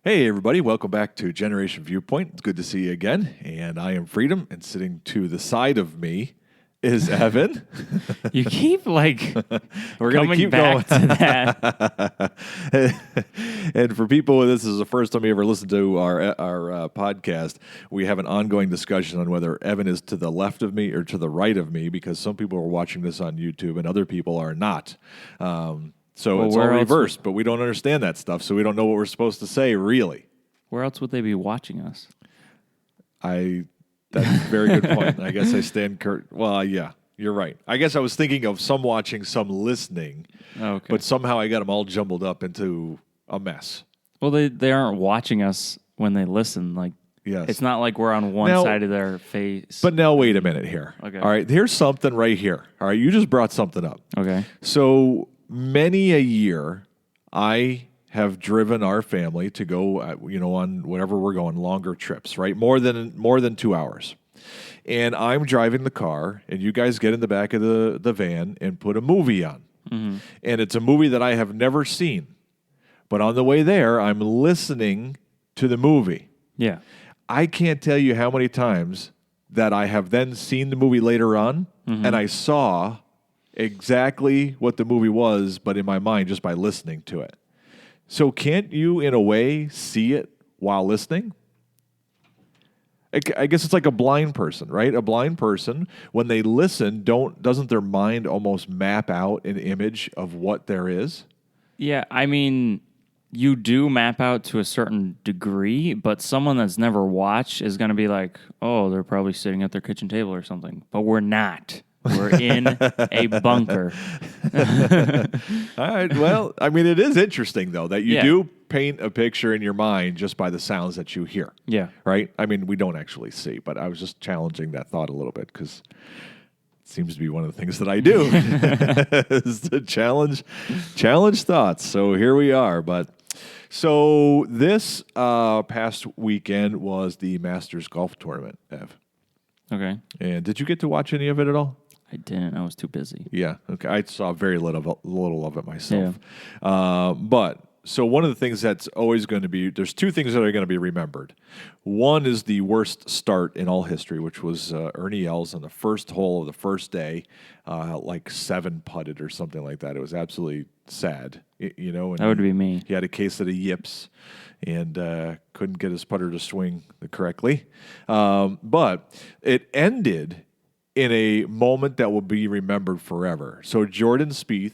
Hey, everybody. Welcome back to Generation Viewpoint. It's good to see you again. And I am Freedom, and sitting to the side of me is Evan. You keep like We're going to keep back going. to that. And for people, this is the first time you ever listened to our podcast, we have an ongoing discussion on whether Evan is to the left of me or to the right of me, because some people are watching this on YouTube and other people are not. So it's all reversed, but we don't understand that stuff, so we don't know what we're supposed to say, really. Where else would they be watching us? That's a very good point. I guess I stand well, yeah, you're right. I guess I was thinking of some watching, some listening, Okay. but somehow I got them all jumbled up into a mess. Well, they aren't watching us when they listen. Like, Yes. it's not like we're on one side of their face. But now, wait a minute here. Okay. All right, here's something right here. All right, you just brought something up. Okay. So many a year, I have driven our family to go, on whatever we're going, longer trips, right? More than 2 hours. And I'm driving the car, and you guys get in the back of the van and put a movie on. Mm-hmm. And it's a movie that I have never seen. But on the way there, I'm listening to the movie. Yeah. I can't tell you how many times that I have then seen the movie later on, and I saw exactly what the movie was, but in my mind, just by listening to it. So can't you, in a way, see it while listening? I guess it's like a blind person, right? A blind person, when they listen, doesn't their mind almost map out an image of what there is? Yeah, I mean, you do map out to a certain degree, but someone that's never watched is going to be like, oh, they're probably sitting at their kitchen table or something. But we're not. We're in a bunker. All right. Well, I mean, it is interesting, though, that you do paint a picture in your mind just by the sounds that you hear. Yeah. Right? I mean, we don't actually see, but I was just challenging that thought a little bit because it seems to be one of the things that I do is to challenge thoughts. So here we are. So this past weekend was the Masters Golf Tournament, Ev. Okay. And did you get to watch any of it at all? I didn't. I was too busy. Yeah. Okay. I saw very little of it myself. Yeah. But so one of the things that's always going to be, there's two things that are going to be remembered. One is the worst start in all history, which was Ernie Els on the first hole of the first day, like 7 putted or something like that. It was absolutely sad, And that would be me. He had a case of the yips and couldn't get his putter to swing correctly. But it ended in a moment that will be remembered forever. So Jordan Spieth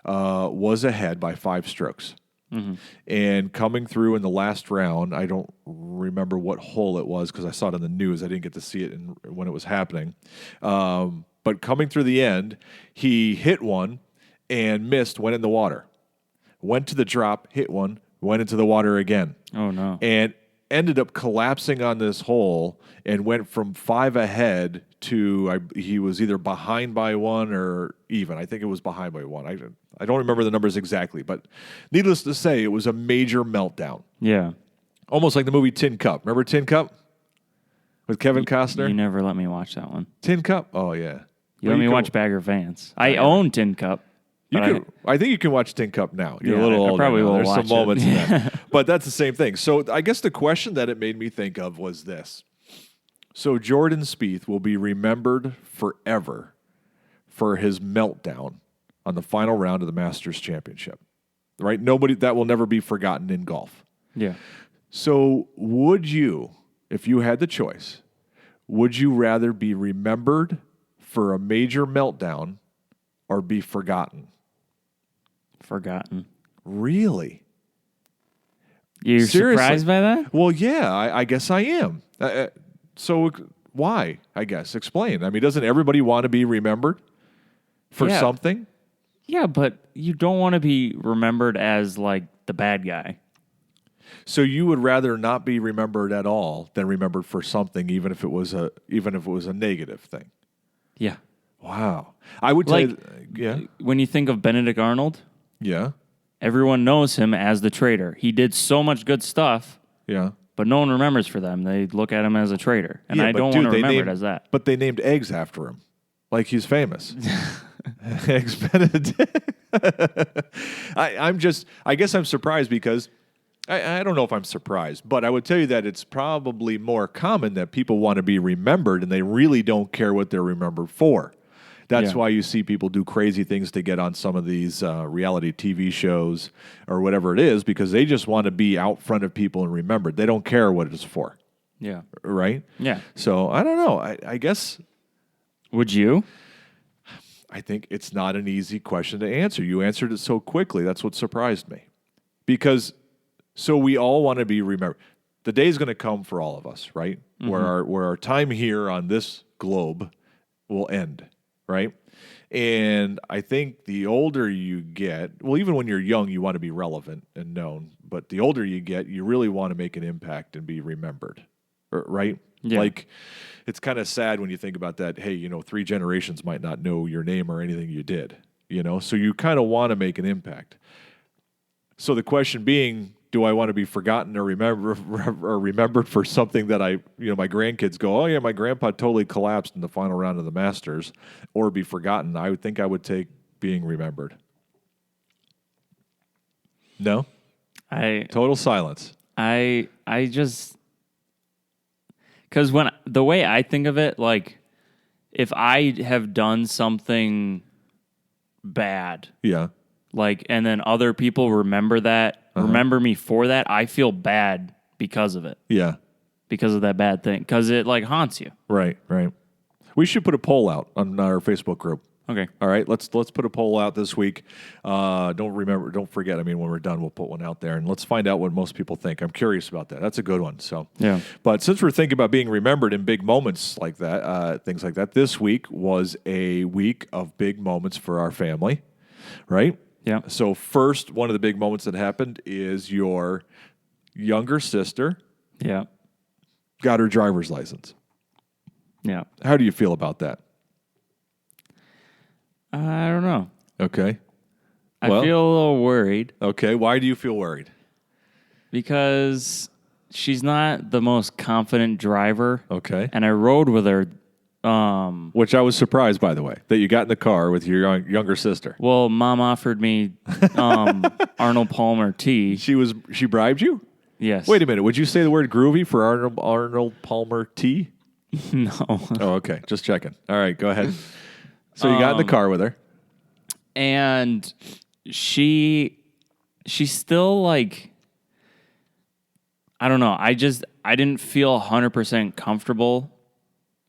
was ahead by 5 strokes. Mm-hmm. And coming through in the last round, I don't remember what hole it was because I saw it in the news. I didn't get to see it when it was happening. But coming through the end, he hit one and missed, went in the water. Went to the drop, hit one, went into the water again. Oh, no. And ended up collapsing on this hole and went from 5 ahead to, he was either behind by 1 or even. I think it was behind by 1. I don't remember the numbers exactly, but needless to say, it was a major meltdown. Yeah. Almost like the movie Tin Cup. Remember Tin Cup? With Kevin Costner? You never let me watch that one. Tin Cup? Oh, yeah. You let me watch Bagger Vance. I own Tin Cup. I think you can watch Tin Cup now. You're a little older. I probably will There's watch some moments in it. that. But that's the same thing. So I guess the question that it made me think of was this. So Jordan Spieth will be remembered forever for his meltdown on the final round of the Masters Championship. Right? That will never be forgotten in golf. Yeah. So would you, if you had the choice, would you rather be remembered for a major meltdown or be forgotten? Forgotten. Really? You're Seriously? surprised by that? Well, yeah, I guess I am. So why, I guess? Explain. I mean, doesn't everybody want to be remembered for something? Yeah, but you don't want to be remembered as, like, the bad guy. So you would rather not be remembered at all than remembered for something, even if it was a negative thing. Yeah. Wow. I would like, say, yeah. When you think of Benedict Arnold, Yeah. everyone knows him as the traitor. He did so much good stuff, Yeah. but no one remembers for them. They look at him as a traitor, and I don't want to remember it as that. But they named eggs after him, like he's famous. Eggs Benedict. I guess I'm surprised because I don't know if I'm surprised, but I would tell you that it's probably more common that people want to be remembered and they really don't care what they're remembered for. That's why you see people do crazy things to get on some of these reality TV shows or whatever it is, because they just want to be out front of people and remembered. They don't care what it's for. Yeah. Right? Yeah. So I don't know. I guess. Would you? I think it's not an easy question to answer. You answered it so quickly. That's what surprised me. Because so we all want to be remembered. The day is going to come for all of us, right? Mm-hmm. Where our time here on this globe will end, right? And I think the older you get, well, even when you're young, you want to be relevant and known. But the older you get, you really want to make an impact and be remembered, right? Yeah. Like, it's kind of sad when you think about that. Hey, 3 generations might not know your name or anything you did, so you kind of want to make an impact. So the question being, do I want to be forgotten or remembered for something that my grandkids go, oh yeah, my grandpa totally collapsed in the final round of the Masters, or be forgotten? I would think I would take being remembered. No? Total silence. I just, because the way I think of it, like, if I have done something bad, yeah, like, and then other people remember me for that, I feel bad because of it. Yeah, because of that bad thing, because it like haunts you. Right. We should put a poll out on our Facebook group. Okay. All right. Let's put a poll out this week. Don't forget. I mean, when we're done, we'll put one out there, and let's find out what most people think. I'm curious about that. That's a good one. So yeah. But since we're thinking about being remembered in big moments like that, things like that, this week was a week of big moments for our family, right? Yeah. So first, one of the big moments that happened is your younger sister, yeah, got her driver's license. Yeah. How do you feel about that? I don't know. Okay. I feel a little worried. Okay. Why do you feel worried? Because she's not the most confident driver. Okay. And I rode with her. Which I was surprised, by the way, that you got in the car with your younger sister. Well, Mom offered me Arnold Palmer tea. She bribed you? Yes. Wait a minute. Would you say the word groovy for Arnold Palmer tea? No. Oh, okay. Just checking. All right. Go ahead. So you got in the car with her. And she's still like, I don't know. I didn't feel 100% comfortable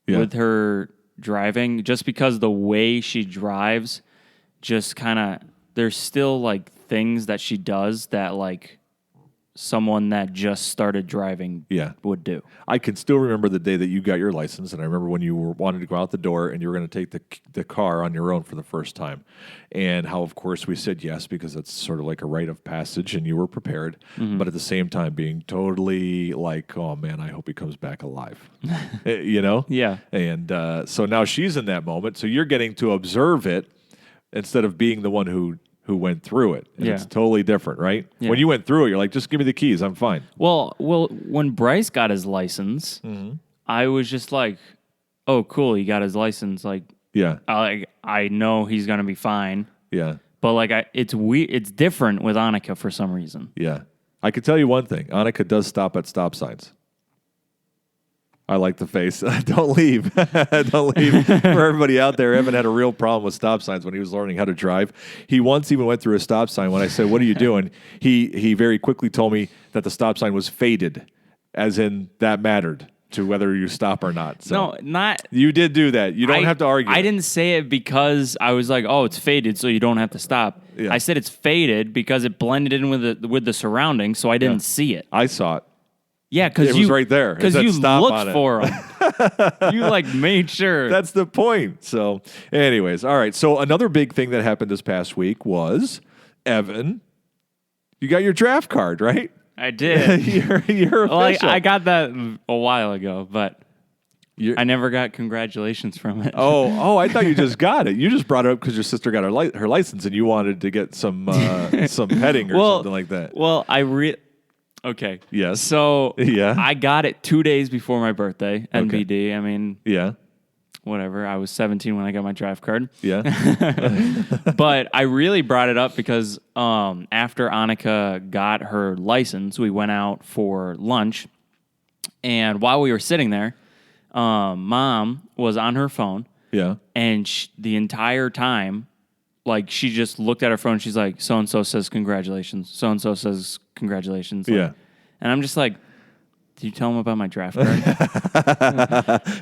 with her driving, just because the way she drives, just kind of, there's still like things that she does that like someone that just started driving would do. I can still remember the day that you got your license, and I remember when you wanted to go out the door and you were going to take the car on your own for the first time, and how, of course, we said yes because it's sort of like a rite of passage, and you were prepared, but at the same time being totally like, oh man, I hope he comes back alive, Yeah. And so now she's in that moment, so you're getting to observe it instead of being the one who went through it. And it's totally different, right? Yeah. When you went through it, you're like, just give me the keys. I'm fine. Well, when Bryce got his license, I was just like, oh, cool. He got his license. Like, yeah, I know he's going to be fine. Yeah. But like, it's different with Annika for some reason. Yeah. I could tell you one thing. Annika does stop at stop signs. I like the face. Don't leave. Don't leave. For everybody out there, Evan had a real problem with stop signs when he was learning how to drive. He once even went through a stop sign. When I said, what are you doing? He very quickly told me that the stop sign was faded, as in that mattered to whether you stop or not. So no, not... You did do that. You don't have to argue. I didn't say it because I was like, oh, it's faded, so you don't have to stop. Yeah. I said it's faded because it blended in with the surroundings, so I didn't see it. I saw it. Yeah, because it was right there. Because you looked for them. You like made sure. That's the point. So, anyways, all right. So another big thing that happened this past week was, Evan, you got your draft card, right? I did. you're official. I got that a while ago, but I never got congratulations from it. Oh! I thought you just got it. You just brought it up because your sister got her license, and you wanted to get some petting or something like that. Well, okay. Yes. So I got it 2 days before my birthday, NBD. Okay. I mean, yeah. whatever. I was 17 when I got my draft card. Yeah. But I really brought it up because after Annika got her license, we went out for lunch. And while we were sitting there, Mom was on her phone. Yeah. And the entire time, like, she just looked at her phone. She's like, so-and-so says congratulations. So-and-so says congratulations. Like, Yeah. And I'm just like, did you tell him about my draft card?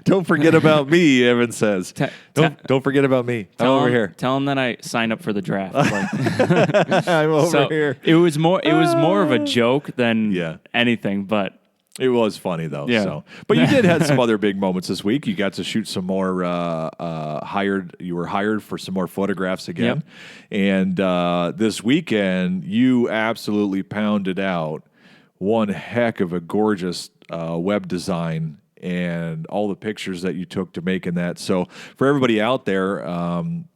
Don't forget about me, Evan says. Don't forget about me. I'm over here. Tell him that I signed up for the draft. Like, I'm over here. It was more of a joke than anything, but it was funny though. Yeah. So, but you did have some other big moments this week. You got to shoot some more You were hired for some more photographs again, and this weekend you absolutely pounded out one heck of a gorgeous web design and all the pictures that you took to making that. So for everybody out there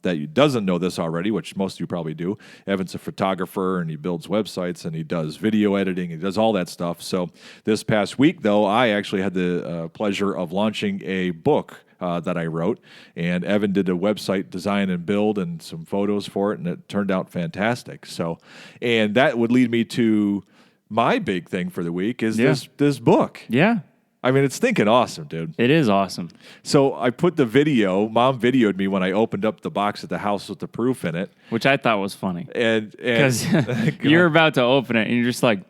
that doesn't know this already, which most of you probably do, Evan's a photographer and he builds websites and he does video editing. He does all that stuff. So this past week, though, I actually had the pleasure of launching a book that I wrote, and Evan did a website design and build and some photos for it, and it turned out fantastic. So, and that would lead me to my big thing for the week is this book. Yeah. I mean, it's stinking awesome, dude. It is awesome. So I put the video. Mom videoed me when I opened up the box at the house with the proof in it. Which I thought was funny. And because you're about to open it and you're just like,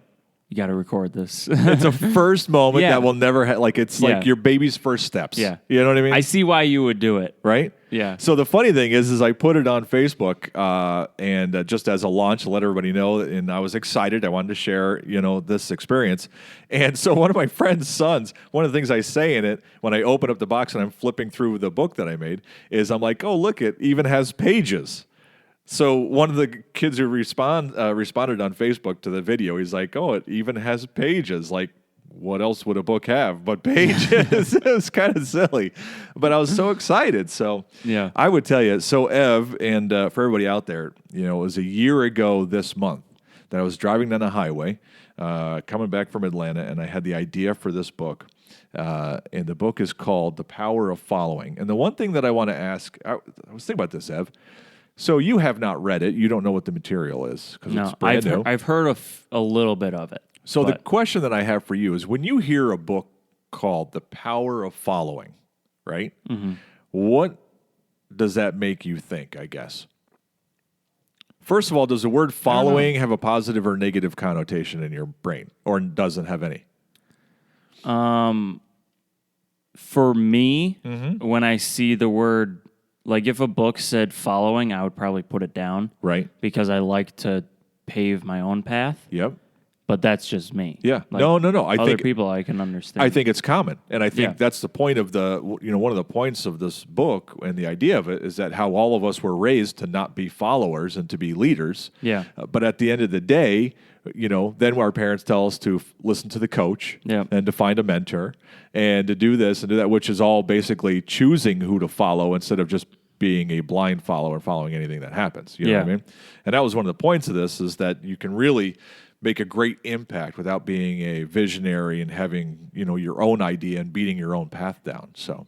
you got to record this. It's a first moment that will never like your baby's first steps. Yeah. You know what I mean? I see why you would do it. Right? Yeah. So the funny thing is I put it on Facebook and just as a launch to let everybody know, and I was excited. I wanted to share, this experience. And so one of my friend's sons, one of the things I say in it when I open up the box and I'm flipping through the book that I made is I'm like, oh, look, it even has pages. So one of the kids who responded on Facebook to the video, he's like, oh, it even has pages. Like, what else would a book have but pages? It was kind of silly, but I was so excited. So I would tell you. So Ev, and for everybody out there, it was a year ago this month that I was driving down the highway, coming back from Atlanta, and I had the idea for this book. And the book is called The Power of Following. And the one thing that I want to ask, I was thinking about this, Ev. So you have not read it. You don't know what the material is because it's brand new. I've heard a little bit of it. So the question that I have for you is when you hear a book called The Power of Following, right? Mm-hmm. What does that make you think, I guess? First of all, does the word following have a positive or negative connotation in your brain or doesn't have any? For me, when I see the word, like if a book said following, I would probably put it down. Right. Because I like to pave my own path. Yep. But that's just me. Yeah. Like, no. Other people I can understand. I think it's common. And I think that's the point of one of the points of this book and the idea of it is that how all of us were raised to not be followers and to be leaders. Yeah. But at the end of the day, then our parents tell us to listen to the coach and to find a mentor and to do this and do that, which is all basically choosing who to follow instead of just being a blind follower following anything that happens. You know what I mean? And that was one of the points of this is that you can really make a great impact without being a visionary and having, your own idea and beating your own path down. So,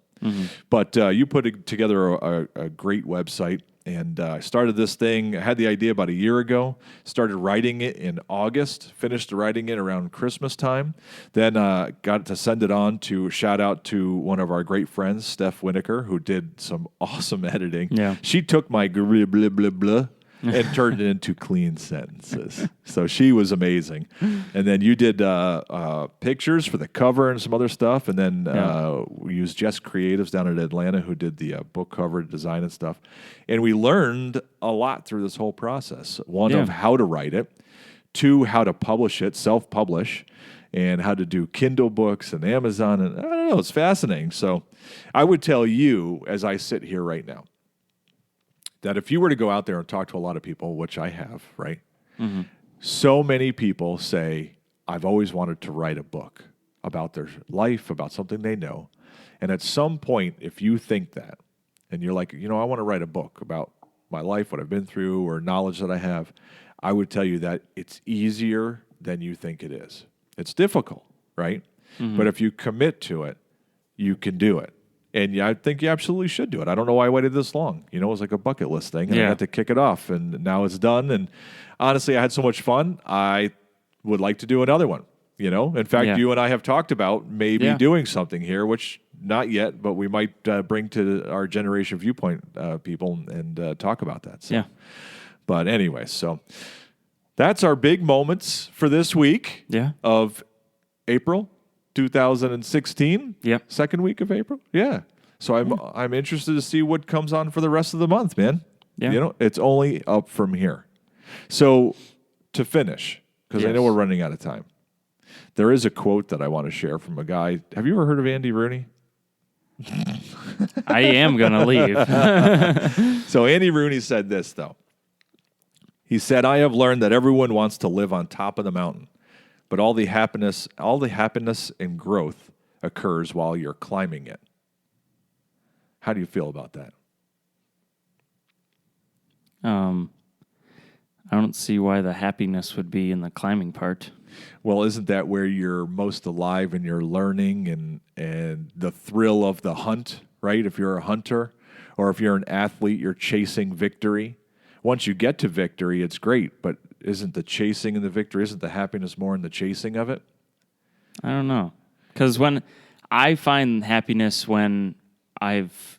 but you put together a great website. And I started this thing. I had the idea about a year ago. Started writing it in August. Finished writing it around Christmas time. Then got to send it on to shout out to one of our great friends, Steph Winokur, who did some awesome editing. Yeah. She took my blah, blah, blah, blah, and turned it into clean sentences. So she was amazing. And then you did pictures for the cover and some other stuff. And then we used Jess Creatives down at Atlanta who did the book cover design and stuff. And we learned a lot through this whole process. One, of how to write it. Two, how to publish it, self-publish. And how to do Kindle books and Amazon. And I don't know, it's fascinating. So I would tell you, as I sit here right now, that if you were to go out there and talk to a lot of people, which I have, right? Mm-hmm. So many people say, I've always wanted to write a book about their life, about something they know. And at some point, if you think that, and you're like, I want to write a book about my life, what I've been through, or knowledge that I have, I would tell you that it's easier than you think it is. It's difficult, right? Mm-hmm. But if you commit to it, you can do it. And yeah, I think you absolutely should do it. I don't know why I waited this long. It was like a bucket list thing, and I got to kick it off, and now it's done. And honestly, I had so much fun. I would like to do another one. In fact, you and I have talked about maybe doing something here, which not yet, but we might bring to our Generation Viewpoint people and talk about that. So. Yeah. But anyway, so that's our big moments for this week of April 2016. Yep. Second week of April. Yeah. So I'm interested to see what comes on for the rest of the month, man. Yeah. It's only up from here. So to finish, because I know we're running out of time, there is a quote that I want to share from a guy. Have you ever heard of Andy Rooney? I am going to leave. So Andy Rooney said this, though. He said, "I have learned that everyone wants to live on top of the mountain, but all the happiness and growth occurs while you're climbing it." How do you feel about that? I don't see why the happiness would be in the climbing part. Well, isn't that where you're most alive and you're learning and the thrill of the hunt, right? If you're a hunter or if you're an athlete, you're chasing victory. Once you get to victory, it's great, but isn't the chasing and the victory, isn't the happiness more in the chasing of it? I don't know. Because when I find happiness when I've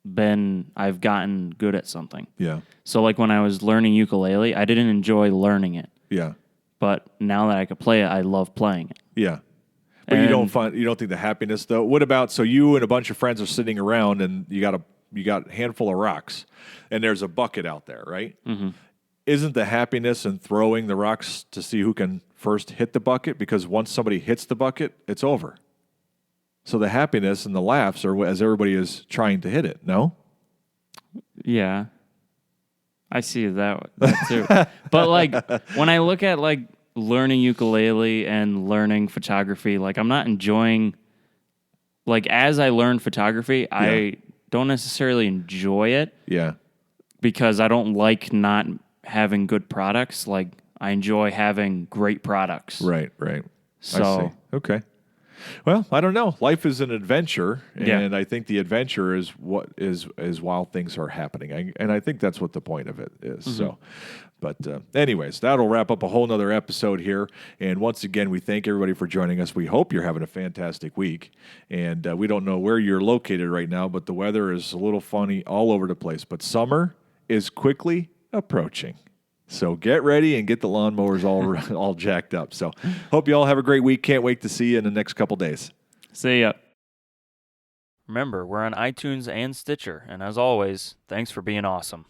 gotten good at something. Yeah. So like when I was learning ukulele, I didn't enjoy learning it. Yeah. But now that I could play it, I love playing it. Yeah. But you don't think the happiness though? What about, so you and a bunch of friends are sitting around and you got a handful of rocks and there's a bucket out there, right? Mm-hmm. Isn't the happiness in throwing the rocks to see who can first hit the bucket? Because once somebody hits the bucket, it's over. So the happiness and the laughs are as everybody is trying to hit it, no? Yeah. I see that too. But like when I look at like learning ukulele and learning photography, like I'm not enjoying, like as I learn photography, I don't necessarily enjoy it. Yeah. Because I don't like not having good products. Like I enjoy having great products. Right. So, I see. Okay. Well, I don't know. Life is an adventure, and I think the adventure is what is while things are happening, and I think that's what the point of it is. Mm-hmm. So, but anyways, that'll wrap up a whole nother episode here. And once again, we thank everybody for joining us. We hope you're having a fantastic week, and we don't know where you're located right now, but the weather is a little funny all over the place. But summer is quickly approaching. So get ready and get the lawnmowers all jacked up. So hope you all have a great week. Can't wait to see you in the next couple days. See ya. Remember, we're on iTunes and Stitcher. And as always, thanks for being awesome.